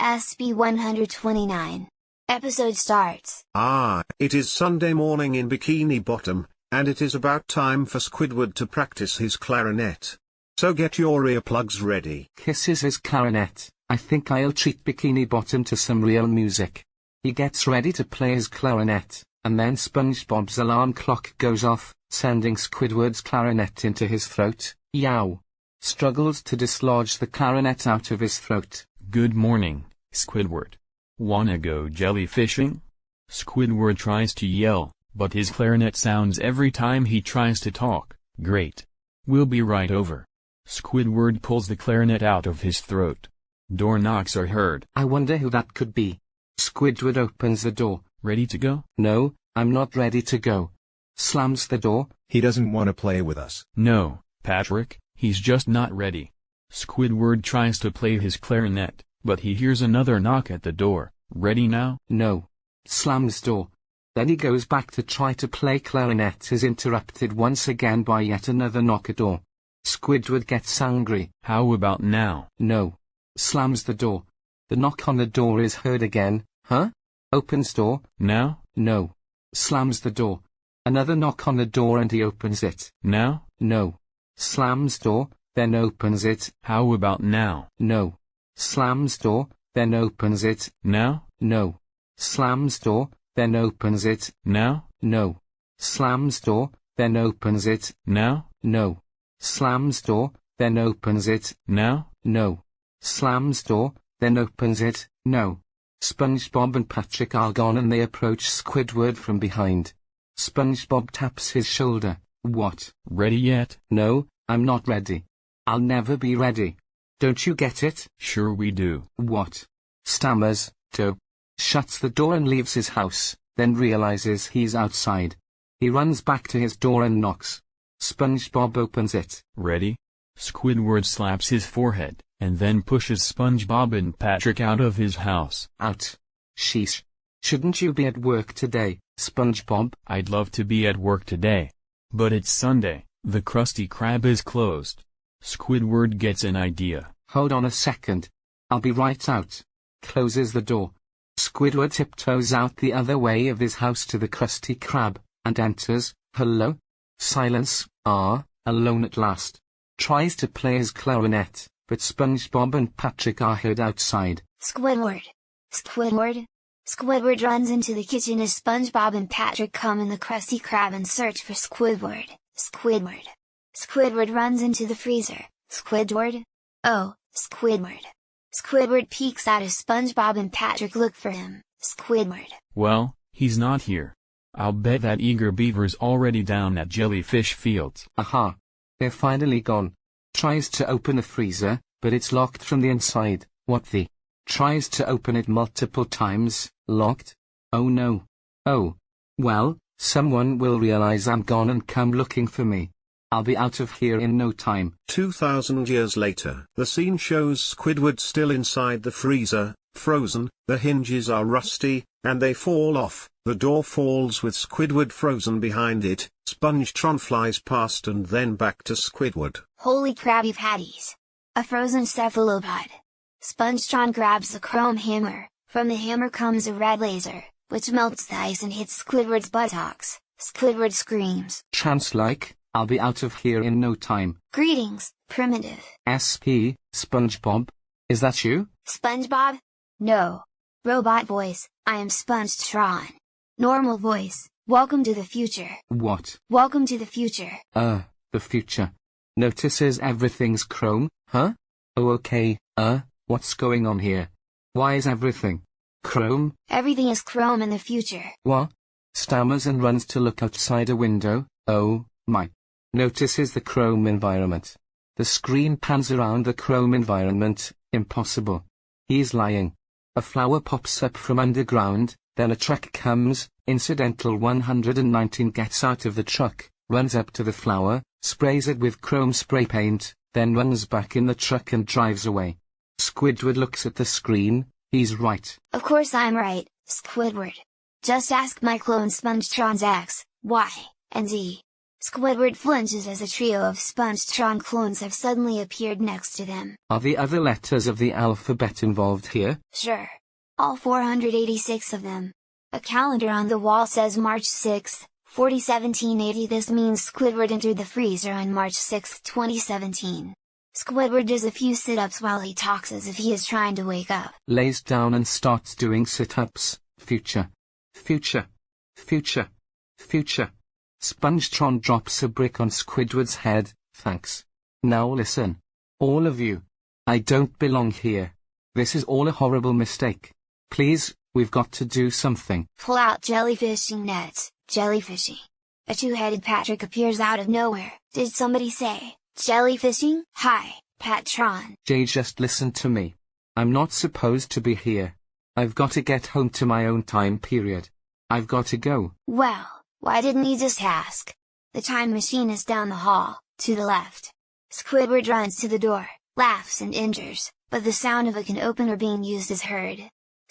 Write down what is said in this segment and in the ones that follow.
SB-129. Episode starts. It is Sunday morning in Bikini Bottom, and it is about time for Squidward to practice his clarinet. So get your earplugs ready. Kisses his clarinet. I think I'll treat Bikini Bottom to some real music. He gets ready to play his clarinet, and then SpongeBob's alarm clock goes off, sending Squidward's clarinet into his throat. Yow! Struggles to dislodge the clarinet out of his throat. Good morning, Squidward. Wanna go jellyfishing? Squidward tries to yell, but his clarinet sounds every time he tries to talk. Great. We'll be right over. Squidward pulls the clarinet out of his throat. Door knocks are heard. I wonder who that could be. Squidward opens the door. Ready to go? No, I'm not ready to go. Slams the door. He doesn't want to play with us. No, Patrick, he's just not ready. Squidward tries to play his clarinet, but he hears another knock at the door. Ready now? No. Slams door. Then he goes back to try to play clarinet is interrupted once again by yet another knock at door. Squidward gets angry. How about now? No. Slams the door. The knock on the door is heard again. Huh? Opens door. Now? No. Slams the door. Another knock on the door and he opens it. Now? No. Slams door, then opens it. How about now? No. Slams door, then opens it. Now? No. Slams door, then opens it. Now? No. Slams door, then opens it. Now? No. Slams door, then opens it. Now? No. Slams door, then opens it. No. SpongeBob and Patrick are gone and they approach Squidward from behind. SpongeBob taps his shoulder. What? Ready yet? No, I'm not ready. I'll never be ready. Don't you get it? Sure we do. What? Stammers, Toe. Shuts the door and leaves his house, then realizes he's outside. He runs back to his door and knocks. SpongeBob opens it. Ready? Squidward slaps his forehead, and then pushes SpongeBob and Patrick out of his house. Out. Sheesh. Shouldn't you be at work today, SpongeBob? I'd love to be at work today. But it's Sunday, the Krusty Krab is closed. Squidward gets an idea. Hold on a second. I'll be right out. Closes the door. Squidward tiptoes out the other way of his house to the Krusty Krab, and enters. Hello? Silence. Alone at last. Tries to play his clarinet, but SpongeBob and Patrick are heard outside. Squidward. Squidward. Squidward runs into the kitchen as SpongeBob and Patrick come in the Krusty Krab and search for Squidward. Squidward. Squidward runs into the freezer. Squidward? Oh, Squidward. Squidward peeks out as SpongeBob and Patrick look for him. Squidward. Well, he's not here. I'll bet that 𝘃𝗶𝗱𝗀's already down at Jellyfish Fields. Aha. They're finally gone. Tries to open the freezer, but it's locked from the inside. What the? Tries to open it multiple times. Locked? Oh no. Oh. Well, someone will realize I'm gone and come looking for me. I'll be out of here in no time. 2,000 years later. The scene shows Squidward still inside the freezer, frozen, the hinges are rusty, and they fall off. The door falls with Squidward frozen behind it. Spongetron flies past and then back to Squidward. Holy Krabby Patties! A frozen cephalopod. Spongetron grabs the chrome hammer. From the hammer comes a red laser, which melts the ice and hits Squidward's buttocks. Squidward screams. Chance-like, I'll be out of here in no time. Greetings, Primitive. SP, SpongeBob? Is that you? SpongeBob? No. Robot voice, I am Spongetron. Normal voice, welcome to the future. What? Welcome to the future. The future. Notices everything's chrome, huh? Oh okay, what's going on here? Why is everything chrome? Everything is chrome in the future. What? Stammers and runs to look outside a window. Oh, my. Notices the chrome environment. The screen pans around the chrome environment. Impossible. He's lying. A flower pops up from underground, then a truck comes. Incidental 119 gets out of the truck, runs up to the flower, sprays it with chrome spray paint, then runs back in the truck and drives away. Squidward looks at the screen. He's right. Of course I'm right, Squidward. Just ask my clone Spongetron's X, Y, and Z. Squidward flinches as a trio of Spongetron clones have suddenly appeared next to them. Are the other letters of the alphabet involved here? Sure. All 486 of them. A calendar on the wall says March 6, 1780. This means Squidward entered the freezer on March 6, 2017. Squidward does a few sit-ups while he talks as if he is trying to wake up. Lays down and starts doing sit-ups. Future. Future. Future. Future. Spongetron drops a brick on Squidward's head. Thanks. Now listen. All of you. I don't belong here. This is all a horrible mistake. Please, we've got to do something. Pull out jellyfishing nets, jellyfishing. A two-headed Patrick appears out of nowhere. Did somebody say, jellyfishing? Hi, Patron. Jay, just listen to me. I'm not supposed to be here. I've got to get home to my own time period. I've got to go. Well, why didn't you just ask? The time machine is down the hall, to the left. Squidward runs to the door, laughs and enters, but the sound of a can opener being used is heard.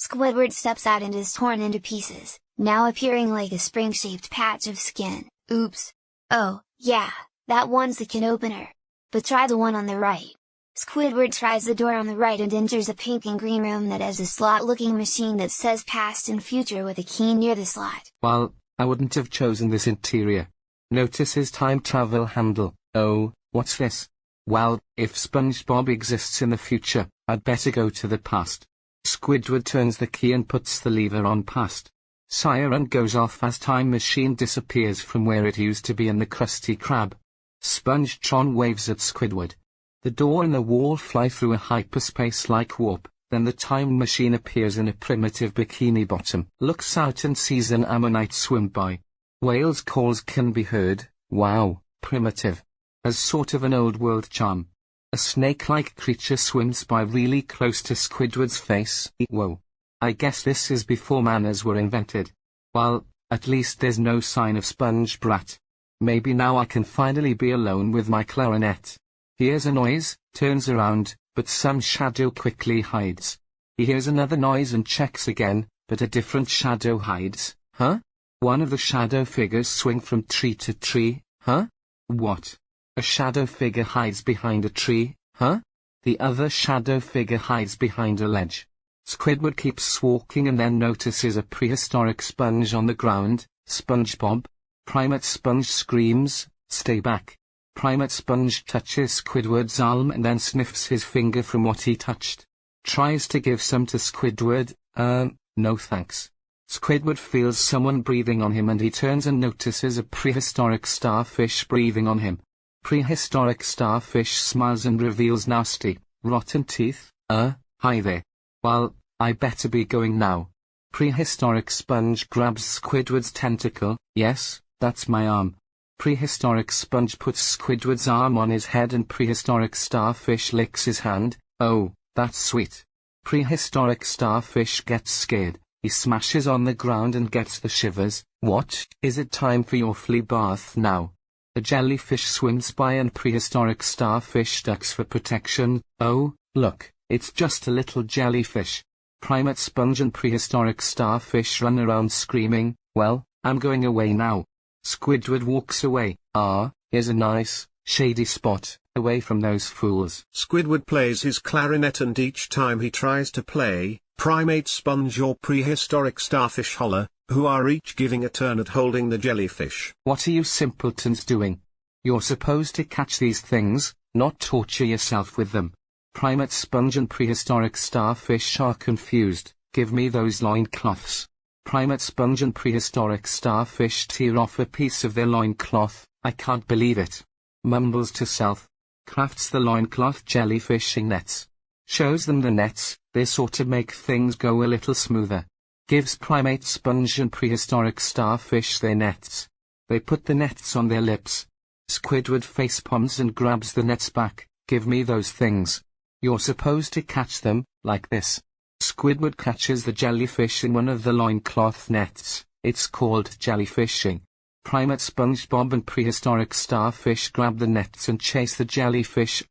Squidward steps out and is torn into pieces, now appearing like a spring-shaped patch of skin. Oops. Oh, yeah, that one's the can opener. But try the one on the right. Squidward tries the door on the right and enters a pink and green room that has a slot-looking machine that says past and future with a key near the slot. Well, I wouldn't have chosen this interior. Notice his time travel handle. Oh, what's this? Well, if SpongeBob exists in the future, I'd better go to the past. Squidward turns the key and puts the lever on past. Siren goes off as time machine disappears from where it used to be in the Krusty Krab. Spongetron waves at Squidward. The door and the wall fly through a hyperspace-like warp, then the time machine appears in a primitive bikini bottom. Looks out and sees an ammonite swim by. Whale's calls can be heard. Wow, primitive. As sort of an old world charm. A snake-like creature swims by really close to Squidward's face. Whoa. I guess this is before manners were invented. Well, at least there's no sign of Sponge Brat. Maybe now I can finally be alone with my clarinet. Hears a noise, turns around, but some shadow quickly hides. He hears another noise and checks again, but a different shadow hides. Huh? One of the shadow figures swing from tree to tree. Huh? What? A shadow figure hides behind a tree. Huh? The other shadow figure hides behind a ledge. Squidward keeps walking and then notices a prehistoric sponge on the ground. SpongeBob. Primate Sponge screams, "Stay back." Primate Sponge touches Squidward's arm and then sniffs his finger from what he touched. Tries to give some to Squidward. No thanks. Squidward feels someone breathing on him and he turns and notices a prehistoric starfish breathing on him. Prehistoric starfish smiles and reveals nasty, rotten teeth. Hi there. Well, I better be going now. Prehistoric sponge grabs Squidward's tentacle. Yes, that's my arm. Prehistoric sponge puts Squidward's arm on his head and prehistoric starfish licks his hand. Oh, that's sweet. Prehistoric starfish gets scared. He smashes on the ground and gets the shivers. What? Is it time for your flea bath now? A jellyfish swims by and prehistoric starfish ducks for protection. Oh, look, it's just a little jellyfish. Primate sponge and prehistoric starfish run around screaming. Well, I'm going away now. Squidward walks away. Here's a nice, shady spot, away from those fools. Squidward plays his clarinet and each time he tries to play, Primate Sponge or Prehistoric Starfish holler, who are each giving a turn at holding the jellyfish. What are you simpletons doing? You're supposed to catch these things, not torture yourself with them. Primate Sponge and Prehistoric Starfish are confused. Give me those loincloths. Primate Sponge and Prehistoric Starfish tear off a piece of their loincloth. I can't believe it. Mumbles to self. Crafts the loincloth jellyfishing nets. Shows them the nets. They sort of make things go a little smoother. Gives Primate Sponge and Prehistoric Starfish their nets. They put the nets on their lips. Squidward facepalms and grabs the nets back. Give me those things. You're supposed to catch them, like this. Squidward catches the jellyfish in one of the loincloth nets. It's called jellyfishing. Primate Spongebob and Prehistoric Starfish grab the nets and chase the jellyfish.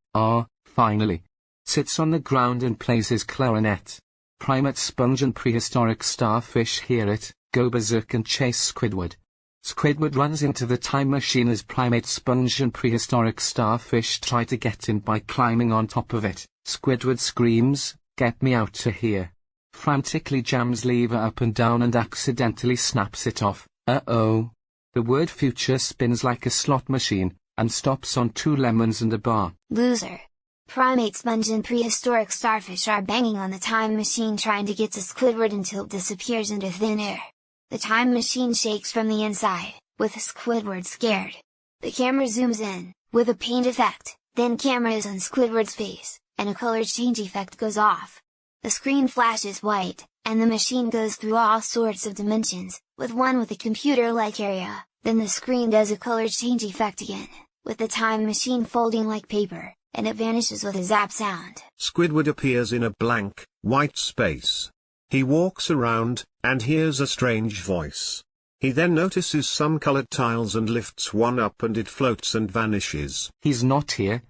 Finally. Sits on the ground and plays his clarinet. Primate Sponge and Prehistoric Starfish hear it, go berserk and chase Squidward. Squidward runs into the time machine as primate sponge and prehistoric starfish try to get in by climbing on top of it. Squidward screams, "Get me out of here!" Frantically jams lever up and down and accidentally snaps it off. Uh-oh. The word future spins like a slot machine, and stops on 2 lemons and a bar. Loser. Primate sponge and prehistoric starfish are banging on the time machine trying to get to Squidward until it disappears into thin air. The time machine shakes from the inside, with Squidward scared. The camera zooms in, with a paint effect, then camera is on Squidward's face, and a color change effect goes off. The screen flashes white, and the machine goes through all sorts of dimensions, with one with a computer-like area, then the screen does a color change effect again, with the time machine folding like paper, and it vanishes with a zap sound. Squidward appears in a blank, white space. He walks around, and hears a strange voice. He then notices some colored tiles and lifts one up and it floats and vanishes. He's not here.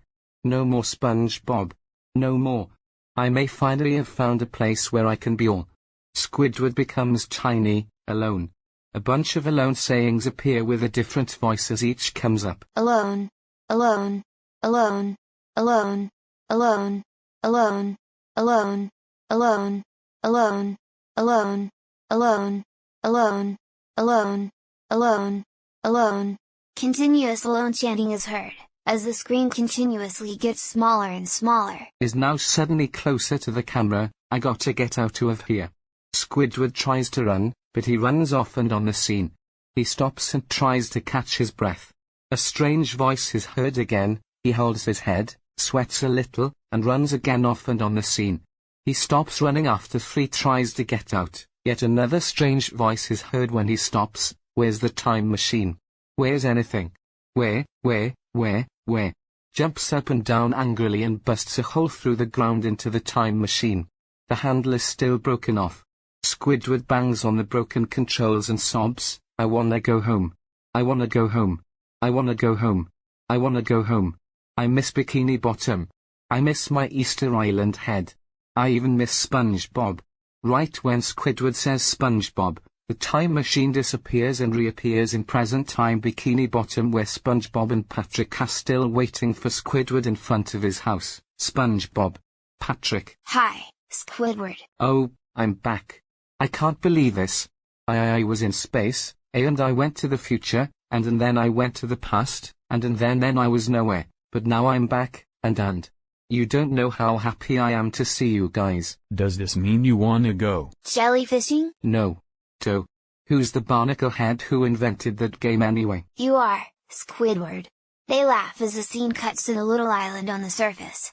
No more SpongeBob. No more. I may finally have found a place where I can be all. Squidward becomes tiny, alone. A bunch of alone sayings appear with a different voice as each comes up. Alone. Alone. Alone. Alone. Alone. Alone. Alone. Alone. Alone. Alone. Alone. Alone. Alone. Alone. Alone. Continuous alone chanting is heard, as the screen continuously gets smaller and smaller. Is now suddenly closer to the camera. I gotta get out of here. Squidward tries to run, but he runs off and on the scene. He stops and tries to catch his breath. A strange voice is heard again. He holds his head, sweats a little, and runs again off and on the scene. He stops running after 3 tries to get out. Yet another strange voice is heard when he stops. Where's the time machine? Where's anything? Where? Jumps up and down angrily and busts a hole through the ground into the time machine. The handle is still broken off. Squidward bangs on the broken controls and sobs, "I wanna go home. I wanna go home. I wanna go home. I wanna go home. I miss Bikini Bottom. I miss my Easter Island head. I even miss SpongeBob." Right when Squidward says SpongeBob, the time machine disappears and reappears in present time Bikini Bottom, where SpongeBob and Patrick are still waiting for Squidward in front of his house. SpongeBob. Patrick. Hi, Squidward. Oh, I'm back. I can't believe this. I was in space, and I went to the future, and then I went to the past, and then I was nowhere, but now I'm back, and you don't know how happy I am to see you guys. Does this mean you wanna go jellyfishing? No. Who's the barnacle head who invented that game anyway? You are, Squidward. They laugh as the scene cuts to the little island on the surface.